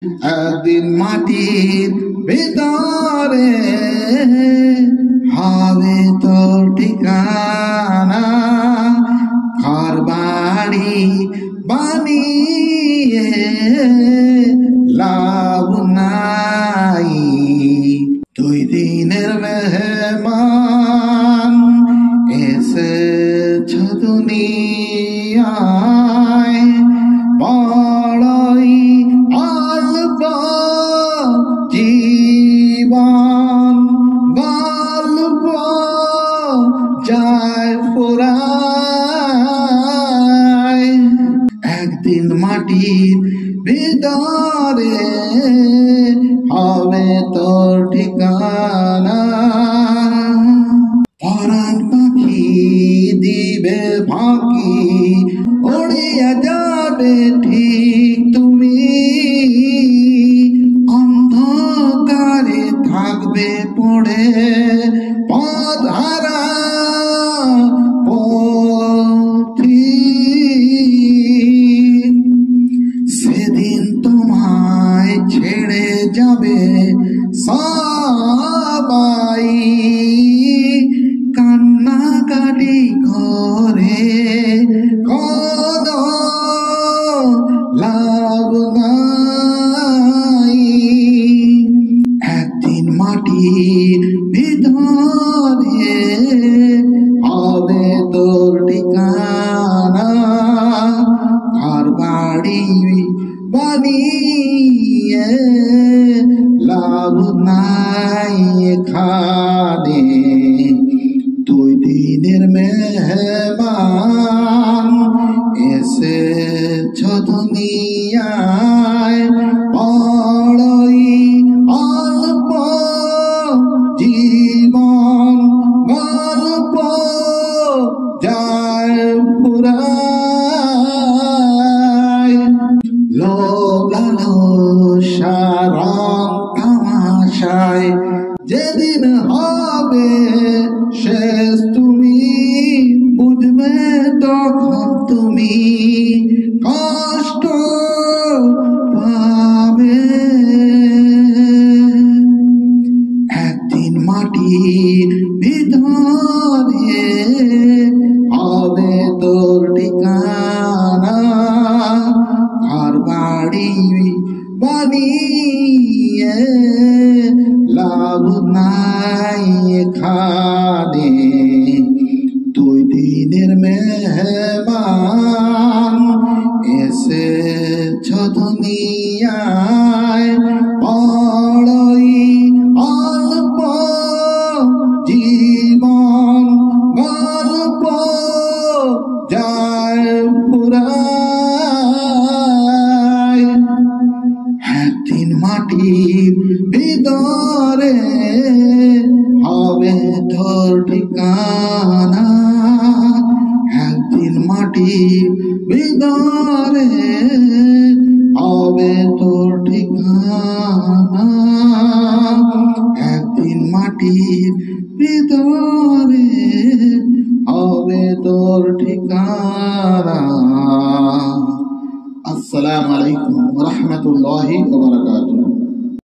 একদিন মাটির ভিতরে হবে তোর ঠিকানা, ঘর বাড়ি বানিয়ে লাভ নাই। 2 দিনের মেহমান এসেছ দুনিয়ায়, বড়ই অল্প জীবন, গল্প যায় ফুরায়। একদিন মাটির ভিতরে হবে তোর ঠিকানা, পরাণ পাখি দিবে ফাঁকি, উড়িয়া যাবে ঠিক তুমি। অন্ধকারে থাকবে পড়ে পথহারা পথি, সেদিন তোমায় ছেড়ে যাবে সবাই, কান্নাকাটি করে কত লাভ নাই। একদিন মাটির ভিতরে হবে তোর ঠিকানা, ঘর বাড়ি বানিয়ে লাভ নাই এখানে। 2 দিনের মেহমান এসেছ দুনিয়ায়, বড়ই অল্প জীবন, গল্প যায় ফুরায়। লোভ লালসা রং তামাশায় যেদিন হবে শেষ তুমি বুঝবে তখন তুমি কষ্ট পাবে। একদিন মাটির ভিতরে হবে তোর ঠিকানা, ঘর বাড়ি বানিয়ে লাভ নাই এখানে। 2 দিনের মেহমান এসেছ দুনিয়ায়, বড়ই অল্প জীবন, গল্প যায় ফুরায়। একদিন মাটির ভিতরে হবে তোর ঠিকানা, একদিন মাটির ভিতরে হবে তোর ঠিকানা, একদিন মাটির ভিতরে হবে তোর ঠিকানা। আসসালামু আলাইকুম ওয়া রাহমাতুল্লাহি ওয়া বারাকাতুহু।